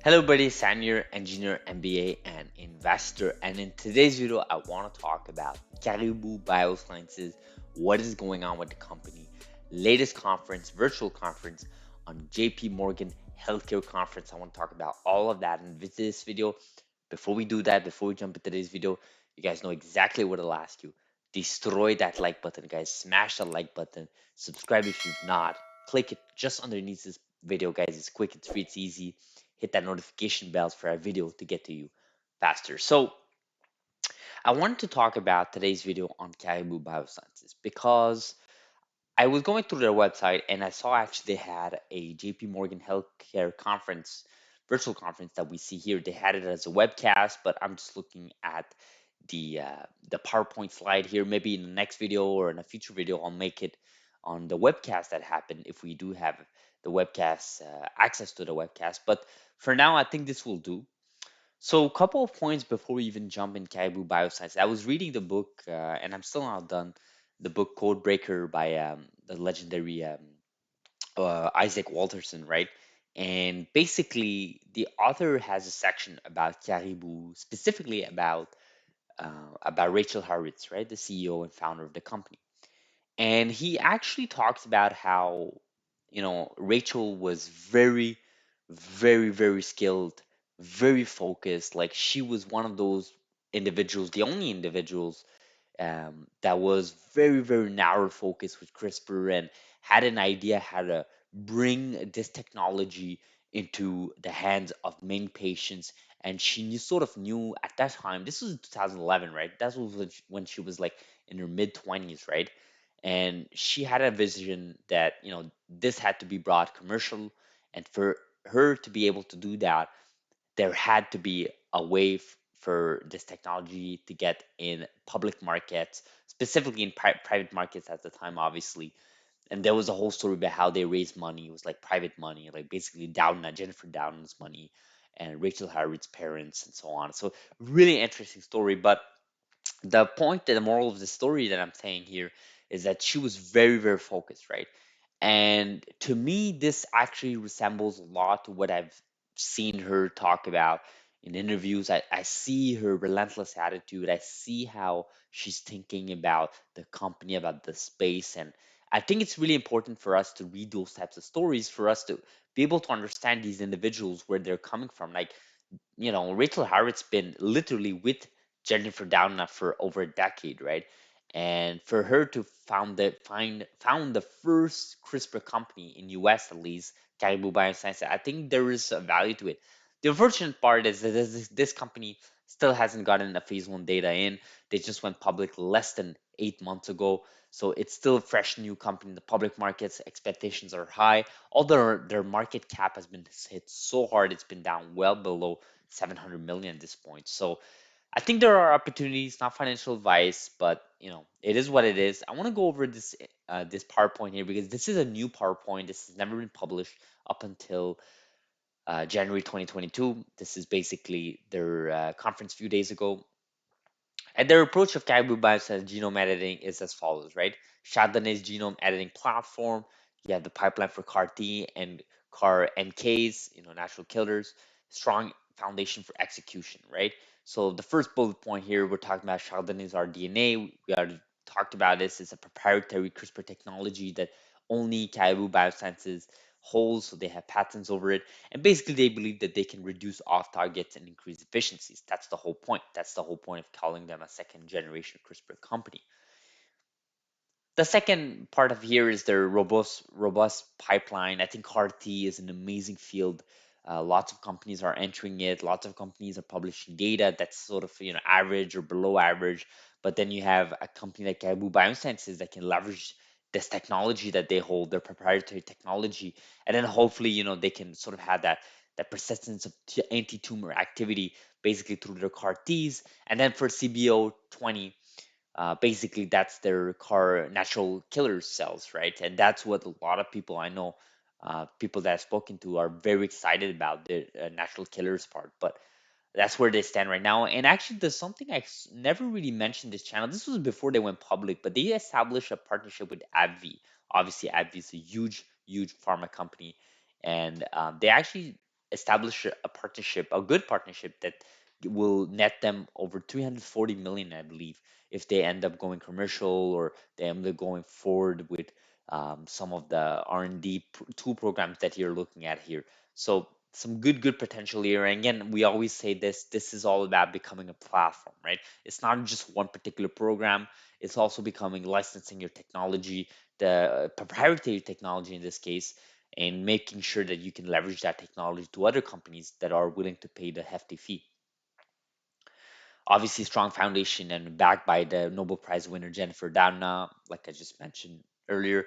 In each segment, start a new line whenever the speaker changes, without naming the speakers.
Hello, buddy. Sam here, engineer, MBA, and investor. And in today's video, I want to talk about Caribou Biosciences, what is going on with the company, latest conference, virtual conference on JP Morgan Healthcare Conference. I want to talk about all of that in this video. Before we do that, before we jump into today's video, you guys know exactly what I'll ask you. Destroy that like button, guys. Smash the like button. Subscribe if you've not. Click it just underneath this video, guys. It's quick, it's free, it's easy. Hit that notification bells for our video to get to you faster. So I wanted to talk about today's video on Caribou Biosciences because I was going through their website and I saw actually they had a JP Morgan Healthcare conference, virtual conference that we see here. They had it as a webcast, but I'm just looking at the PowerPoint slide here. Maybe in the next video or in a future video, I'll make it on the webcast that happened if we do have the webcast access to the webcast. But for now, I think this will do. So, a couple of points before we even jump in Caribou Bioscience. I was reading the book, and I'm still not done. The book Code Breaker by the legendary Isaac Walterson, right? And basically, the author has a section about Caribou, specifically about Rachel Horowitz, right, the CEO and founder of the company. And he actually talks about how, Rachel was very, very, very skilled, very focused. Like she was one of those individuals, the only individuals that was very, very narrow focused with CRISPR and had an idea how to bring this technology into the hands of many patients. And she sort of knew at that time, this was in 2011, right? That was when she was like in her mid 20s, right? And she had a vision that, this had to be brought commercial. And for her to be able to do that, there had to be a way for this technology to get in public markets, specifically in private markets at the time, obviously. And there was a whole story about how they raised money. It was like private money, like basically Jennifer Doudna's money, and Rachel Howard's parents, and so on. So really interesting story. But the point, the moral of the story that I'm saying here is that she was very, very focused, right? And to me, this actually resembles a lot to what I've seen her talk about in interviews. I see her relentless attitude. I see how she's thinking about the company, about the space. And I think it's really important for us to read those types of stories for us to be able to understand these individuals, where they're coming from. Like, Rachel Harriet's been literally with Jennifer Doudna for over a decade, right? And for her to found the first CRISPR company in US, at least, Caribou Biosciences, I think there is a value to it. The unfortunate part is that this company still hasn't gotten a phase one data in. They just went public less than 8 months ago. So it's still a fresh new company in the public markets. Expectations are high. Although their market cap has been hit so hard, it's been down well below 700 million at this point. So I think there are opportunities, not financial advice, but it is what it is. I want to go over this PowerPoint here because this is a new PowerPoint. This has never been published up until January 2022. This is basically their conference a few days ago. And their approach of Caribou Bioscience genome editing is as follows, right? Chardonnay's genome editing platform. You have the pipeline for CAR T and CAR NKs, natural killers. Strong foundation for execution, right? So the first bullet point here, we're talking about Chardonnay's rDNA. We already talked about this. It's a proprietary CRISPR technology that only Caribou Biosciences holds, so they have patents over it. And basically, they believe that they can reduce off targets and increase efficiencies. That's the whole point. That's the whole point of calling them a second generation CRISPR company. The second part of here is their robust pipeline. I think CAR T is an amazing field. Lots of companies are entering it. Lots of companies are publishing data that's sort of average or below average. But then you have a company like Caribou Biosciences that can leverage this technology that they hold, their proprietary technology, and then hopefully they can sort of have that persistence of anti-tumor activity basically through their CAR Ts. And then for CBO 20, basically that's their car natural killer cells, right? And that's what a lot of people I know, people that I've spoken to, are very excited about the natural killers part. But that's where they stand right now. And actually, there's something never really mentioned this channel. This was before they went public, but they established a partnership with AbbVie. Obviously, AbbVie is a huge, huge pharma company, and they actually establish a partnership, a good partnership that will net them over 340 million, I believe, if they end up going commercial or they end up going forward with some of the R&D tool programs that you're looking at here. So some good potential here. And again, we always say this is all about becoming a platform, right? It's not just one particular program. It's also becoming licensing your technology, the proprietary technology in this case, and making sure that you can leverage that technology to other companies that are willing to pay the hefty fee. Obviously, strong foundation and backed by the Nobel Prize winner Jennifer Doudna, like I just mentioned earlier,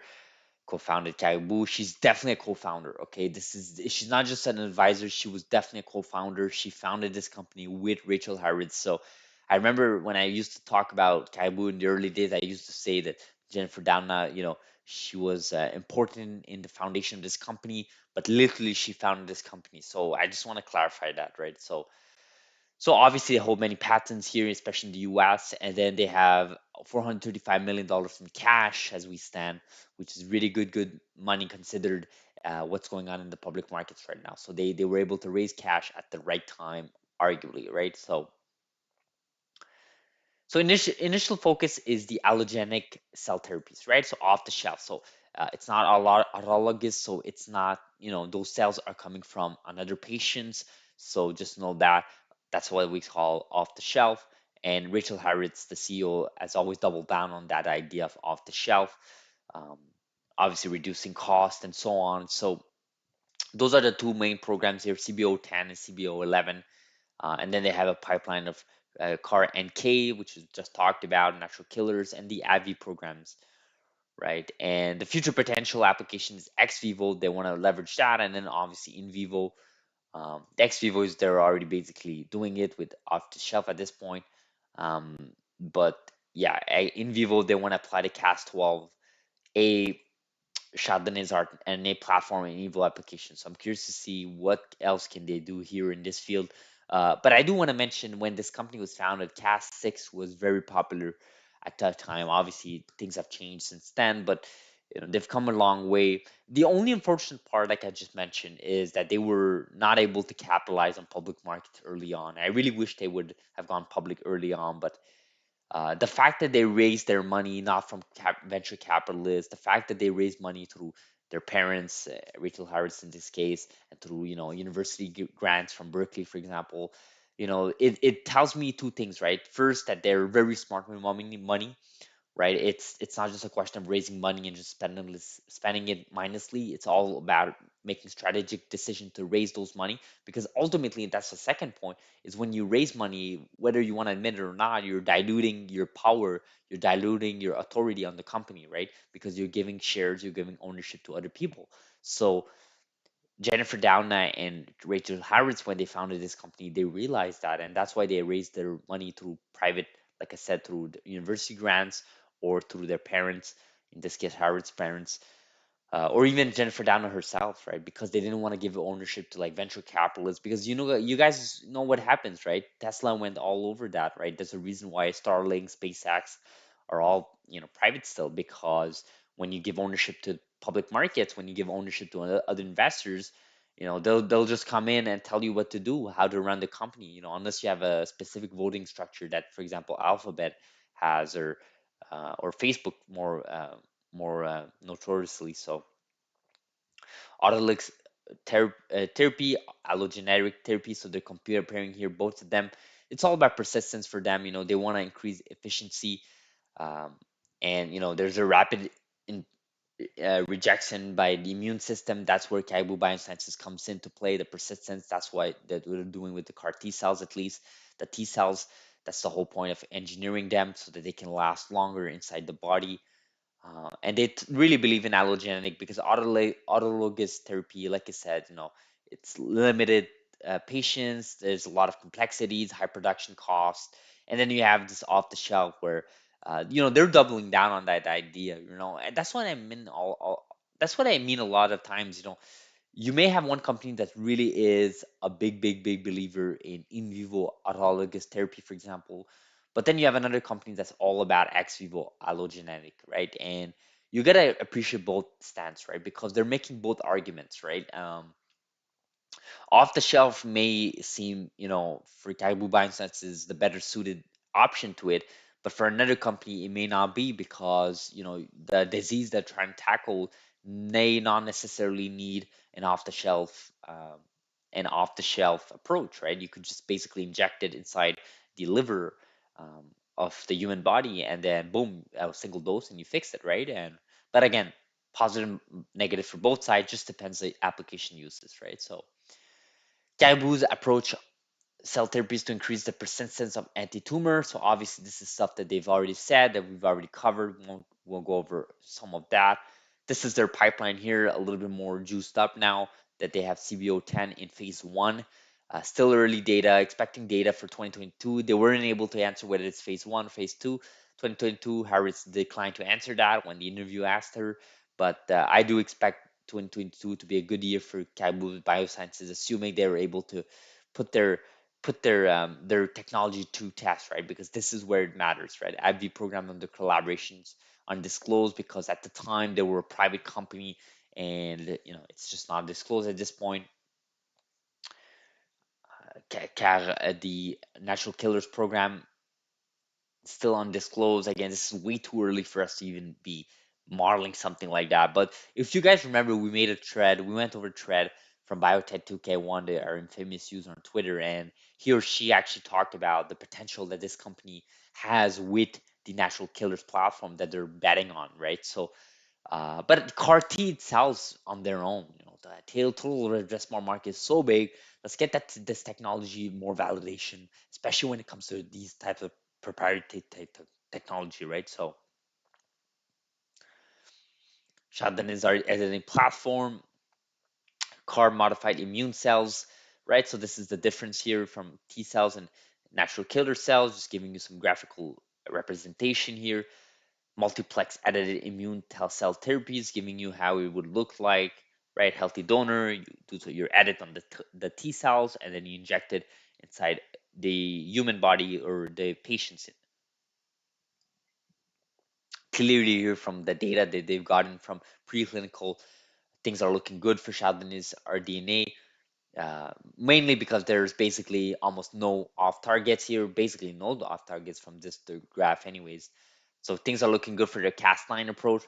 co-founded Caribou. She's definitely a co-founder. Okay, she's not just an advisor. She was definitely a co-founder. She founded this company with Rachel Harris. So I remember when I used to talk about Caribou in the early days, I used to say that Jennifer Doudna, she was important in the foundation of this company, but literally she founded this company. So I just want to clarify that, right? So obviously they hold many patents here, especially in the US, and then they have $435 million in cash as we stand, which is really good money considered what's going on in the public markets right now. So they were able to raise cash at the right time, arguably, right? So initial focus is the allogenic cell therapies, right? So off the shelf. So it's not a lot autologous, so it's not, those cells are coming from another patient's. So just know that that's what we call off the shelf. And Rachel Harris, the CEO, has always doubled down on that idea of off the shelf, um, obviously reducing cost and so on. So those are the two main programs here, CBO10 and CBO11. And then they have a pipeline of CAR NK, which is just talked about, natural killers, and the AVI programs, right? And the future potential applications ex vivo, they want to leverage that, and then obviously in vivo. The ex vivo is they're already basically doing it with off the shelf at this point. But yeah, in vivo they want to apply the Cas12a Chardonnay's art and a platform and evil application. So I'm curious to see what else can they do here in this field. But I do want to mention when this company was founded, Cas6 was very popular at that time. Obviously, things have changed since then, but they've come a long way. The only unfortunate part, like I just mentioned, is that they were not able to capitalize on public markets early on. I really wish they would have gone public early on, but the fact that they raised their money not from venture capitalists, the fact that they raised money through their parents, Rachel Harris in this case, and through university grants from Berkeley, for example, it tells me two things, right? First, that they're very smart with money, right? It's not just a question of raising money and just spending it mindlessly. It's all about making strategic decision to raise those money, because ultimately that's the second point, is when you raise money, whether you want to admit it or not, you're diluting your power, you're diluting your authority on the company, right? Because you're giving shares, you're giving ownership to other people. So Jennifer Doudna and Rachel Harris, when they founded this company, they realized that, and that's why they raised their money through private, like I said, through the university grants or through their parents, in this case, Harris' parents, or even Jennifer Doudna herself, right? Because they didn't want to give ownership to like venture capitalists, because you guys know what happens, right? Tesla went all over that, right? There's a reason why Starlink, SpaceX are all private still, because when you give ownership to public markets, when you give ownership to other investors, they'll just come in and tell you what to do, how to run the company, unless you have a specific voting structure that, for example, Alphabet has, or Facebook more notoriously so. Autologous therapy, allogeneric therapy, so they're comparing here both of them. It's all about persistence for them. They want to increase efficiency, um, and there's a rapid in, rejection by the immune system. That's where Caribou Biosciences comes into play. The persistence. That's why that we're doing with the CAR T cells, at least the T cells. That's the whole point of engineering them so that they can last longer inside the body. And they really believe in allogenic, because autologous therapy, like I said, it's limited patients. There's a lot of complexities, high production costs, and then you have this off the shelf where, they're doubling down on that idea, and that's what I mean. That's what I mean a lot of times. You may have one company that really is a big believer in vivo autologous therapy, for example, but then you have another company that's all about ex vivo allogeneic, right? And you gotta appreciate both stance, right? Because they're making both arguments, right? Off the shelf may seem, for Caribou Biosciences the better suited option to it, but for another company it may not be because, the disease they're trying to tackle may not necessarily need an off the shelf approach, right? You could just basically inject it inside the liver of the human body, and then boom, a single dose, and you fix it, right? But again, positive, negative for both sides, just depends the application uses, right? So Caribou's approach cell therapies to increase the persistence of anti-tumor. So obviously this is stuff that they've already said, that we've already covered. We'll go over some of that. This is their pipeline here, a little bit more juiced up now that they have CBO10 in phase one. Still early data, expecting data for 2022. They weren't able to answer whether it's phase one, phase two. 2022, Harris declined to answer that when the interview asked her. But I do expect 2022 to be a good year for Caribou Biosciences, assuming they were able to put their technology to test, right? Because this is where it matters, right? AbbVie program under collaborations undisclosed because at the time they were a private company, and it's just not disclosed at this point. The natural killers program still undisclosed. Again, this is way too early for us to even be modeling something like that. But if you guys remember, we went over a thread from Biotech 2K1, our infamous user on Twitter, and he or she actually talked about the potential that this company has with the natural killers platform that they're betting on, right? So but CAR T sells on their own. The total addressable market is so big. Let's get this technology more validation, especially when it comes to these types of proprietary technology, right? So Shaddan is our editing platform, CAR modified immune cells, right? So this is the difference here from T cells and natural killer cells, just giving you some graphical representation here. Multiplex edited immune cell therapies, giving you how it would look like, right? Healthy donor, you do your edit on the T cells, and then you inject it inside the human body or the patient's. Clearly, here from the data that they've gotten from preclinical, things are looking good for Chardonnay's RDNA, mainly because there's basically almost no off targets here, basically no off targets from this the graph, anyways. So things are looking good for the Cas9 approach.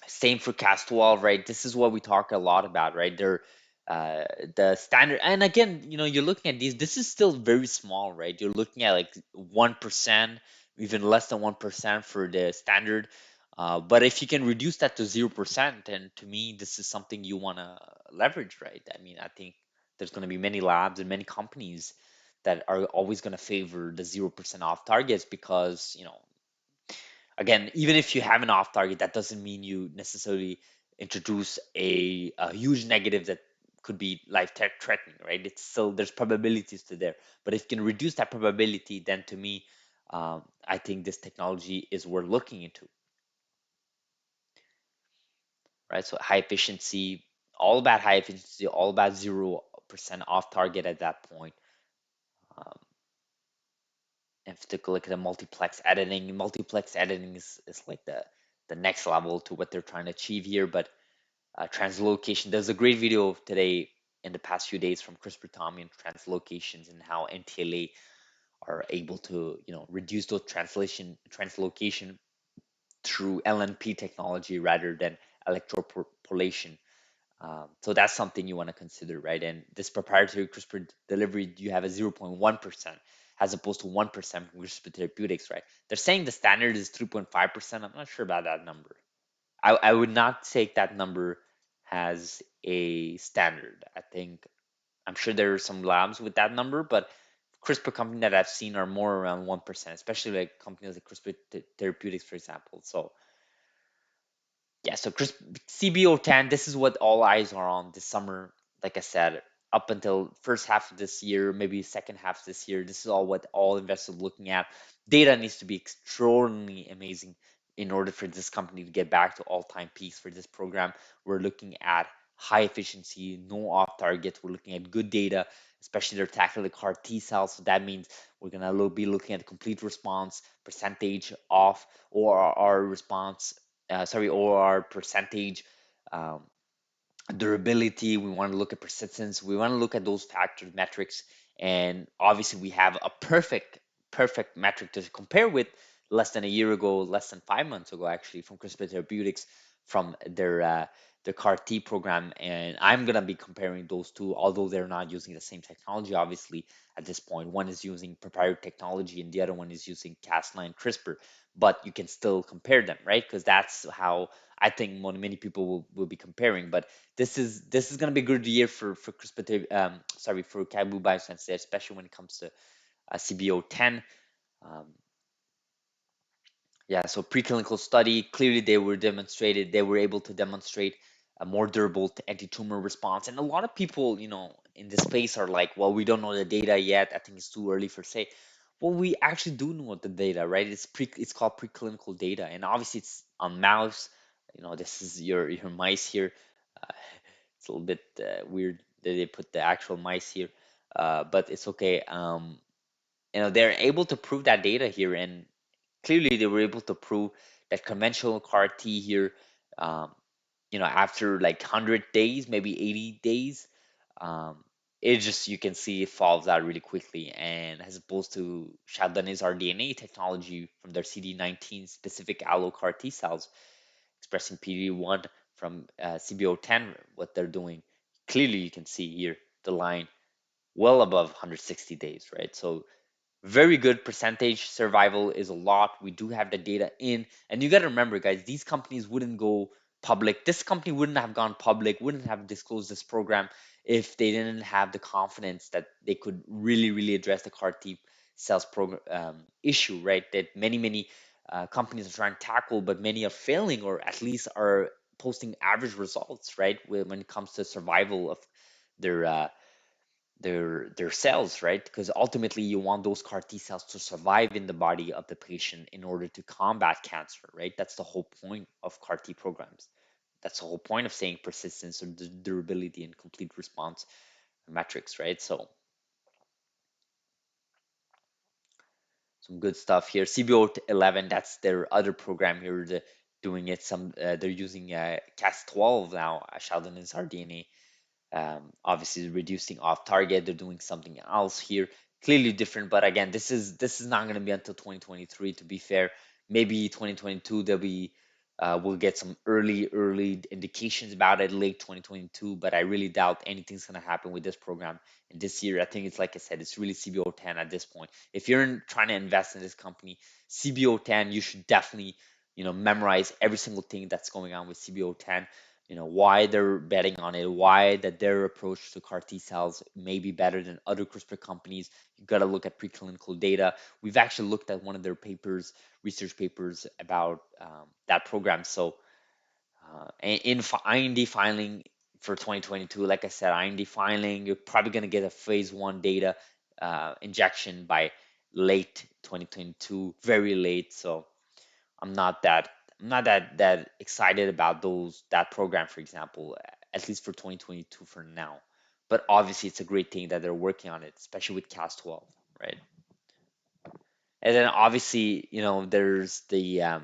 Same for Cas 12, right? This is what we talk a lot about, right? They're the standard, and again, you're looking at these. This is still very small, right? You're looking at like 1%, even less than 1% for the standard. But if you can reduce that to 0%, then to me, this is something you want to leverage, right? I mean, I think there's going to be many labs and many companies that are always going to favor the 0% off targets because, again, even if you have an off target, that doesn't mean you necessarily introduce a huge negative that could be life threatening, right? It's still, there's probabilities to there, but if you can reduce that probability, then to me, I think this technology is worth looking into, right? So high efficiency, all about high efficiency, all about 0% off target at that point. Um, and if you take a look at the multiplex editing is like the next level to what they're trying to achieve here. But translocation, there's a great video today in the past few days from CRISPR Tommy and translocations and how NTLA are able to reduce those translocation through LNP technology rather than electroporation. So that's something you want to consider, right? And this proprietary CRISPR delivery, you have a 0.1% as opposed to 1% from CRISPR therapeutics, right? They're saying the standard is 3.5%. I'm not sure about that number. I would not take that number as a standard. I'm sure there are some labs with that number, but CRISPR companies that I've seen are more around 1%, especially like companies like CRISPR Therapeutics, for example. So yeah, so CBO10, this is what all eyes are on this summer. Like I said, up until first half of this year, maybe second half of this year, this is all what all investors are looking at. Data needs to be extraordinarily amazing in order for this company to get back to all-time peaks for this program. We're looking at high efficiency, no off targets. We're looking at good data, especially they're tackling the CAR T cells. So that means we're gonna be looking at complete response, percentage off, or our response, sorry, or our percentage, um, durability, we want to look at persistence, we want to look at those factors, metrics, and obviously we have a perfect metric to compare with less than a year ago, less than 5 months ago, actually, from CRISPR Therapeutics, from their CAR T program. And I'm gonna be comparing those two, although they're not using the same technology, obviously, at this point. One is using proprietary technology and the other one is using Cas9 CRISPR, but you can still compare them, right? Because that's how I think many people will be comparing. But this is going to be a good year for for Caribou Biosciences, especially when it comes to CBO10. Um, yeah, so preclinical study, clearly they were able to demonstrate a more durable anti-tumor response. And a lot of people, in this space are like, well, we don't know the data yet. I think it's too early for say. Well, we actually do know the data, right? It's called preclinical data, and obviously it's on mouse. This is your mice here. Uh, it's a little bit weird that they put the actual mice here, but it's okay. They're able to prove that data here, and clearly they were able to prove that conventional CAR T here, um, after like 100 days, maybe 80 days, um, it just, you can see it falls out really quickly. And as opposed to Chardonnay's rDNA technology from their CD19 specific allo CAR T cells expressing PD1 from CBO10, what they're doing, clearly you can see here the line well above 160 days, right? So very good percentage survival is a lot. We do have the data in, and you got to remember, guys, these companies wouldn't go public. This company wouldn't have gone public, wouldn't have disclosed this program if they didn't have the confidence that they could really address the CAR T cells program issue, right? That many companies are trying to tackle, but many are failing, or at least are posting average results, right? When it comes to survival of their their cells, right? Because ultimately you want those CAR T cells to survive in the body of the patient in order to combat cancer, right? That's the whole point of CAR T programs. That's the whole point of saying persistence or durability and complete response metrics, right? So some good stuff here. CBO11, that's their other program here. Doing it some, they're using Cas12 now, Sheldon's rDNA. Obviously reducing off target, they're doing something else here, clearly different. But again, this is not going to be until 2023, to be fair. Maybe 2022 there'll be, we'll get some early indications about it late 2022, but I really doubt anything's going to happen with this program in this year. I think it's, like I said, it's really CBO10 at this point. If you're trying to invest in this company, CBO10, you should definitely memorize every single thing that's going on with CBO10, why they're betting on it, why that their approach to CAR T cells may be better than other CRISPR companies. You got to look at preclinical data. We've actually looked at one of their papers, research papers about that program. So IND filing for 2022, like I said, IND filing, you're probably going to get a phase one data injection by late 2022, very late. So I'm not that I'm not that excited about that program, for example, at least for 2022 for now. But obviously, it's a great thing that they're working on it, especially with Cas12, right? And then obviously, there's the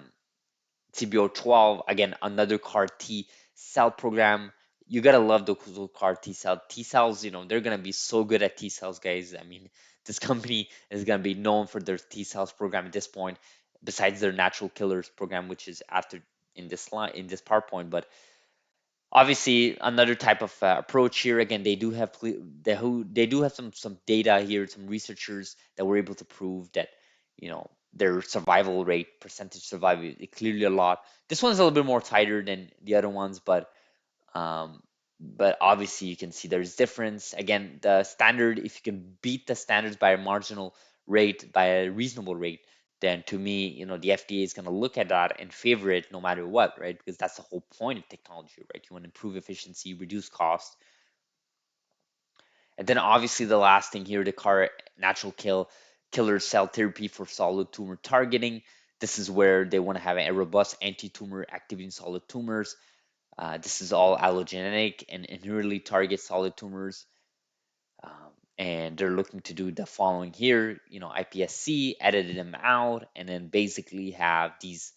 CBO12, again, another CAR T cell program. You gotta love those CAR T cells. They're gonna be so good at T cells, guys. I mean, this company is gonna be known for their T cells program at this point, besides their natural killers program, which is after in this PowerPoint. But obviously, another type of approach here. Again, they do have some data here, some researchers that were able to prove that their survival rate, percentage survival, is clearly a lot. This one's a little bit more tighter than the other ones, um, but obviously you can see there's difference. Again, the standard, if you can beat the standards by a marginal rate, by a reasonable rate, then to me, the FDA is going to look at that and favor it no matter what, right? Because that's the whole point of technology, right? You want to improve efficiency, reduce cost. And then obviously the last thing here, the CAR natural killer cell therapy for solid tumor targeting. This is where they want to have a robust anti-tumor activity in solid tumors. This is all allogenic and inherently target solid tumors. And they're looking to do the following here, iPSC, edited them out, and then basically have these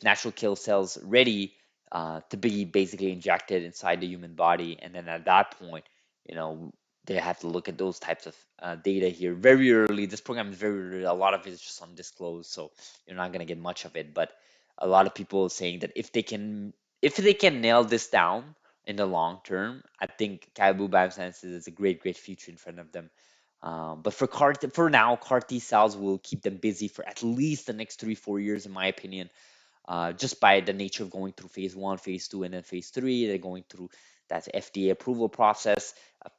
natural kill cells ready to be basically injected inside the human body. And then at that point, you know, they have to look at those types of data here very early. This program is very early. A lot of it is just undisclosed, so you're not going to get much of it. But a lot of people are saying that if they can nail this down in the long term, I think Caribou Biosciences is a great future in front of them. But for now, CAR T cells will keep them busy for at least the next 3-4 years, in my opinion, just by the nature of going through phase one, phase two, and then phase three. They're going through that FDA approval process,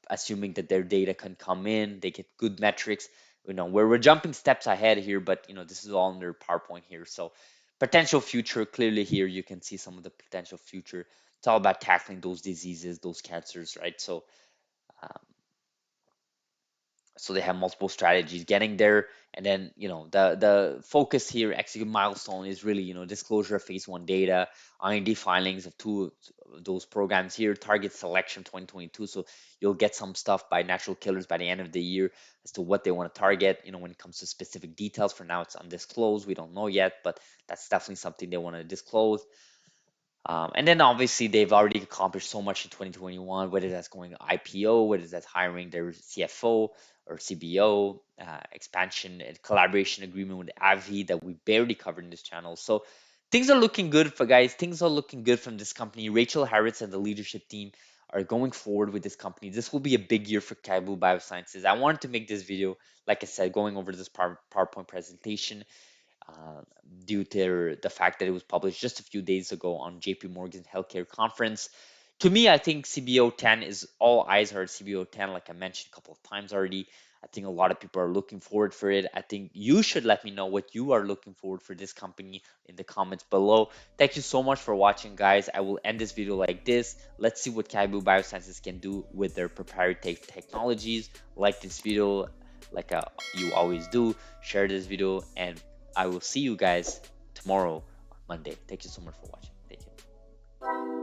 assuming that their data can come in, they get good metrics. We're jumping steps ahead here, but this is all under PowerPoint here. So potential future, clearly here you can see some of the potential future. It's all about tackling those diseases, those cancers, right? Um, so they have multiple strategies getting there, and then the focus here, execute milestone, is really disclosure of phase one data, IND filings of two of those programs here, target selection 2022. So you'll get some stuff by natural killers by the end of the year as to what they want to target. When it comes to specific details, for now it's undisclosed, we don't know yet, but that's definitely something they want to disclose. And then obviously they've already accomplished so much in 2021, whether that's going IPO, whether that's hiring their CFO or CBO, expansion and collaboration agreement with AVI that we barely covered in this channel. So things are looking good for guys. Things are looking good from this company. Rachel Harris and the leadership team are going forward with this company. This will be a big year for Caribou Biosciences. I wanted to make this video, like I said, going over this PowerPoint presentation uh, due to the fact that it was published just a few days ago on JP Morgan Healthcare Conference. To me, I think CBO 10 is all eyes are at CBO 10, like I mentioned a couple of times already. I think a lot of people are looking forward for it. I think you should let me know what you are looking forward for this company in the comments below. Thank you so much for watching, guys. I will end this video like this. Let's see what Caribou Biosciences can do with their proprietary technologies. Like this video, like you always do. Share this video, and I will see you guys tomorrow on Monday. Thank you so much for watching. Thank you.